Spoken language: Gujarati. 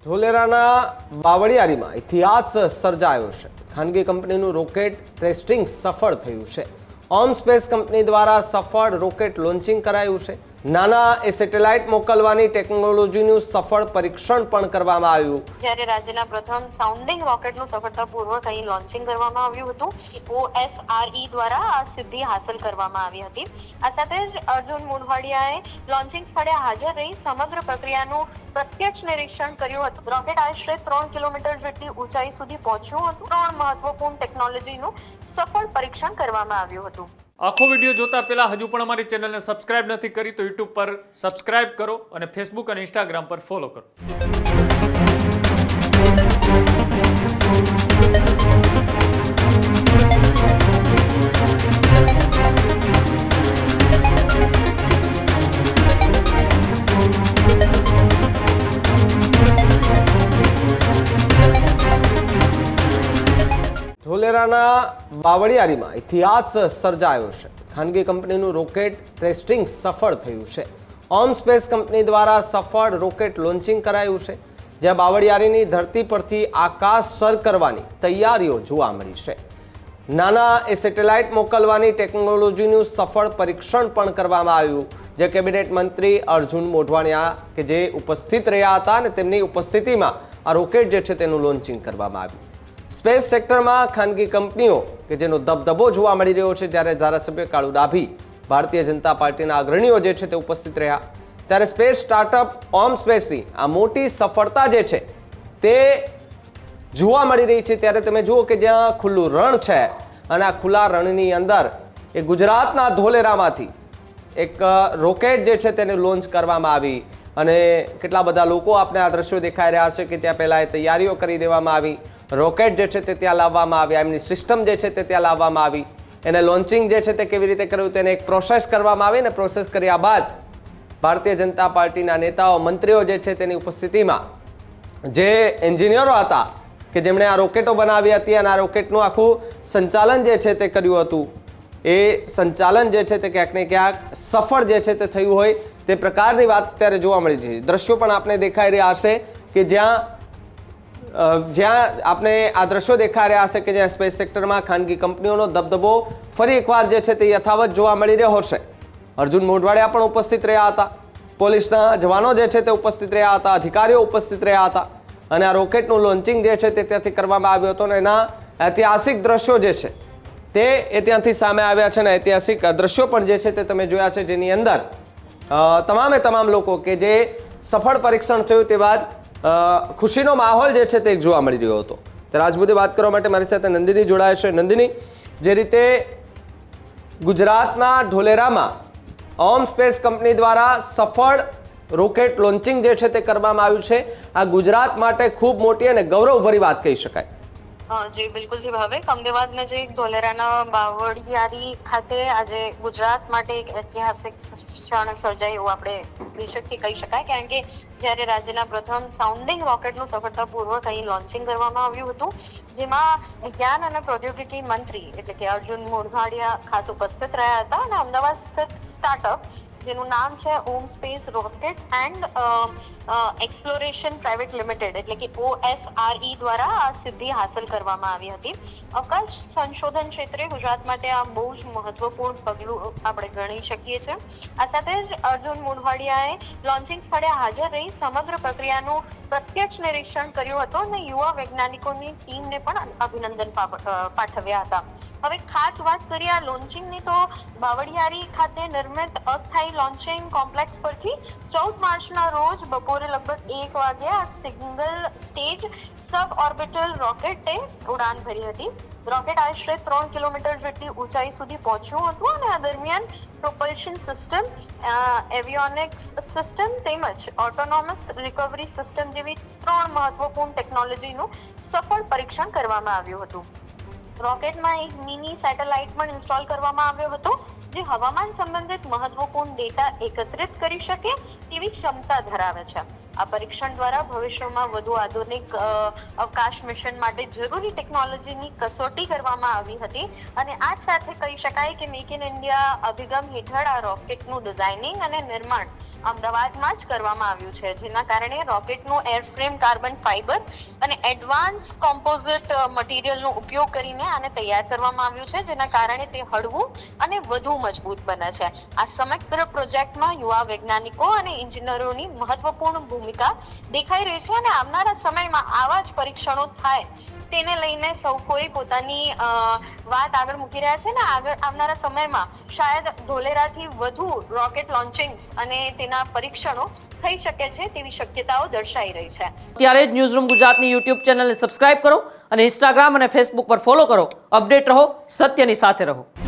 ધોલેરાના બાવળિયારીમાં ઇતિહાસ સર્જાયો છે. ખાનગી કંપનીનું રોકેટ ટેસ્ટિંગ સફળ થયું છે. ઓમ સ્પેસ કંપની દ્વારા સફળ રોકેટ લોન્ચિંગ કરાયું છે. નાના એ સેટેલાઇટ મોકલવાની ટેકનોલોજીનું સફળ પરીક્ષણ પણ કરવામાં આવ્યું. જ્યારે રાજ્યના પ્રથમ સાઉન્ડિંગ રોકેટનું સફળતાપૂર્વક અહીં લોન્ચિંગ કરવામાં આવ્યું હતું. OSRE દ્વારા આ સિદ્ધિ હાંસલ કરવામાં આવી હતી. આ સાથે જ અર્જુન મોઢવાડિયાએ લોન્ચિંગ સ્થળે હાજર રહી સમગ્ર પ્રક્રિયાનું પ્રત્યક્ષ નિરીક્ષણ કર્યું હતું. રોકેટ આશરે 3 કિલોમીટર જેટલી ઊંચાઈ સુધી પહોંચ્યું હતું. 3 મહત્વપૂર્ણ ટેકનોલોજીનું સફળ પરીક્ષણ કરવામાં આવ્યું હતું. આખો વિડીયો જોતા પહેલા હજુ પણ અમારી ચેનલને સબસ્ક્રાઇબ નથી કરી તો યુટ્યુબ પર સબસ્ક્રાઇબ કરો અને ફેસબુક અને ઇન્સ્ટાગ્રામ પર ફોલો કરો. ધોલેરાના બાવળિયારીમાં ઇતિહાસ સર્જાયો છે. ખાનગી કંપનીનું રોકેટ ટેસ્ટિંગ સફળ થયું છે. ઓમ સ્પેસ કંપની દ્વારા સફળ રોકેટ લોન્ચિંગ કરાયું છે, જ્યાં બાવળિયારીની ધરતી પરથી આકાશ સર કરવાની તૈયારીઓ જોવા મળી છે. નાના એ સેટેલાઇટ મોકલવાની ટેકનોલોજીનું સફળ પરીક્ષણ પણ કરવામાં આવ્યું, જે કેબિનેટ મંત્રી અર્જુન મોઢવાડિયા કે જે ઉપસ્થિત રહ્યા હતા અને તેમની ઉપસ્થિતિમાં આ રોકેટ જે છે તેનું લોન્ચિંગ કરવામાં આવ્યું. સ્પેસ સેક્ટરમાં ખાનગી કંપનીઓ કે જેનો દબદબો જોવા મળી રહ્યો છે, ત્યારે ધારાસભ્ય કાળુ ડાભી, ભારતીય જનતા પાર્ટીના અગ્રણીઓ જે છે તે ઉપસ્થિત રહ્યા. ત્યારે સ્પેસ સ્ટાર્ટઅપ ઓમ સ્પેસની આ મોટી સફળતા જે છે તે જોવા મળી રહી છે. ત્યારે તમે જુઓ કે જ્યાં ખુલ્લું રણ છે અને આ ખુલ્લા રણની અંદર એ ગુજરાતના ધોલેરામાંથી એક રોકેટ જે છે તેને લોન્ચ કરવામાં આવી અને કેટલા બધા લોકો આપણે આ દ્રશ્યો દેખાઈ રહ્યા છે કે ત્યાં પહેલાં એ તૈયારીઓ કરી દેવામાં આવી. રોકેટ જે છે તે ત્યાં લાવવામાં આવ્યા, એમની સિસ્ટમ જે છે તે ત્યાં લાવવામાં આવી, એને લોન્ચિંગ જે છે તે કેવી રીતે કર્યું તેને એક પ્રોસેસ કરવામાં આવી ને પ્રોસેસ કર્યા બાદ ભારતીય જનતા પાર્ટીના નેતાઓ, મંત્રીઓ જે છે તેની ઉપસ્થિતિમાં જે એન્જિનિયરો હતા કે જેમણે આ રોકેટો બનાવી હતી અને આ રોકેટનું આખું સંચાલન જે છે તે કર્યું હતું, એ સંચાલન જે છે તે ક્યાંક ને ક્યાંક સફળ જે છે તે થયું હોય તે પ્રકારની વાત અત્યારે જોવા મળી રહી છે. દ્રશ્યો પણ આપણે દેખાઈ રહ્યા હશે કે જ્યાં આપણે આ દ્રશ્યો દેખાઈ રહ્યા હશે કે જ્યાં સ્પેસ સેક્ટરમાં ખાનગી કંપનીઓનો દબદબો ફરી એકવાર જે છે તે યથાવત જોવા મળી રહ્યો હશે. અર્જુન મોઢવાડિયા પણ ઉપસ્થિત રહ્યા હતા, પોલીસના જવાનો જે છે તે ઉપસ્થિત રહ્યા હતા, અધિકારીઓ ઉપસ્થિત રહ્યા હતા અને આ રોકેટનું લોન્ચિંગ જે છે તે ત્યાંથી કરવામાં આવ્યું હતું અને એના ઐતિહાસિક દ્રશ્યો જે છે તે ત્યાંથી સામે આવ્યા છે અને ઐતિહાસિક દ્રશ્યો પણ જે છે તે તમે જોયા છે, જેની અંદર તમામે તમામ લોકો કે જે સફળ પરીક્ષણ થયું તે બાદ ખુશીનો માહોલ જે છે તે જોવા મળી રહ્યો હતો. ત્યારે આજ મુદ્દે વાત કરવા માટે મારી સાથે નંદિની જોડાય છે. નંદિની, જે રીતે ગુજરાતના ધોલેરામાં ઓમ સ્પેસ કંપની દ્વારા સફળ રોકેટ લોન્ચિંગ જે છે તે કરવામાં આવ્યું છે, આ ગુજરાત માટે ખૂબ મોટી અને ગૌરવભરી વાત કહી શકાય. જી બિલકુલથી ભાવિક, અમદાવાદ નજીક ધોલેરાના બાવળિયારી ખાતે આજે ગુજરાત માટે એક ઐતિહાસિક ક્ષણ સર્જાય એવું આપણે નિશ્ચિતથી કહી શકાય, કારણ કે જ્યારે રાજ્યના પ્રથમ સાઉન્ડિંગ રોકેટનું સફળતાપૂર્વક અહીં લોન્ચિંગ કરવામાં આવ્યું હતું, જેમાં વિજ્ઞાન અને પ્રૌદ્યોગિકી મંત્રી એટલે કે અર્જુન મોઢવાડિયા ખાસ ઉપસ્થિત રહ્યા હતા અને અમદાવાદ સ્થિત સ્ટાર્ટઅપ જેનું નામ છે Om space rocket and exploration private limited એટલે કે OSRE દ્વારા આ સિદ્ધિ હાંસલ કરવામાં આવી હતી. અવકાશ સંશોધન ક્ષેત્રે ગુજરાત માટે આ બહુ જ મહત્વપૂર્ણ પગલું આપણે ગણી શકીએ છીએ. આ સાથે જ અર્જુન મોઢવાડિયાએ લોન્ચિંગ સ્થળે હાજર રહી સમગ્ર પ્રક્રિયાનું પ્રત્યક્ષ નિરીક્ષણ કર્યું હતું અને યુવા વૈજ્ઞાનિકોની ટીમને પણ અભિનંદન પાઠવ્યા હતા. હવે ખાસ વાત કરીએ આ લોન્ચિંગની તો બાવળિયારી ખાતે નિર્મિત અસ્થાયી લોન્ચિંગ કોમ્પ્લેક્સ પરથી 14 માર્ચના રોજ બપોરે લગભગ 1 વાગે આ સિંગલ સ્ટેજ સબ ઓર્બિટલ રોકેટે ઉડાન ભરી હતી. રોકેટ આશરે 3 કિલોમીટર જેટલી ઊંચાઈ સુધી પહોંચ્યું હતું અને આ દરમિયાન પ્રોપલ્શન સિસ્ટમ, એવિયોનિક્સ સિસ્ટમ તેમજ ઓટોનોમસ રિકવરી સિસ્ટમ જેવી 3 મહત્વપૂર્ણ ટેકનોલોજીનું સફળ પરીક્ષણ કરવામાં આવ્યું હતું. રોકેટમાં એક મિની સેટેલાઇટ પણ ઇન્સ્ટોલ કરવામાં આવ્યો હતો જે હવામાન સંબંધિત મહત્વપૂર્ણ ડેટા એકત્રિત કરી શકે તેવી ક્ષમતા ધરાવે છે. આ પરીક્ષણ દ્વારા ભવિષ્યમાં વધુ આધુનિક અવકાશ મિશન માટે જરૂરી ટેકનોલોજીની કસોટી કરવામાં આવી હતી અને આ જ સાથે કહી શકાય કે મેક ઇન ઇન્ડિયા અભિગમ હેઠળ આ રોકેટનું ડિઝાઇનિંગ અને નિર્માણ અમદાવાદમાં જ કરવામાં આવ્યું છે, જેના કારણે રોકેટનું એરફ્રેમ કાર્બન ફાઇબર અને એડવાન્સ કોમ્પોઝિટ મટીરિયલનો ઉપયોગ કરીને આને તૈયાર કરવામાં આવ્યું છે, જેના કારણે તે હળવું અને વધુ મજબૂત બને છે. આ સમગ્ર પ્રોજેક્ટમાં યુવા વૈજ્ઞાનિકો અને એન્જિનિયરોની મહત્વપૂર્ણ ભૂમિકા દેખાઈ રહી છે અને આવનારા સમયમાં આવા જ પરીક્ષણો થાય તેને લઈને સૌ કોઈ પોતાની વાત આગળ મૂકી રહ્યા છે ને આવનારા સમયમાં શાયદ ધોલેરાથી વધુ રોકેટ લોન્ચિંગ્સ અને તેના પરીક્ષણો થઈ શકે છે તેવી શક્યતાઓ દર્શાઈ રહી છે. ત્યારે જ ન્યૂઝરૂમ ગુજરાતની યુટ્યુબ ચેનલને સબસ્ક્રાઇબ કરો અને ઇન્સ્ટાગ્રામ અને ફેસબુક પર ફોલો કરો. અપડેટ રહો, સત્યની સાથે રહો.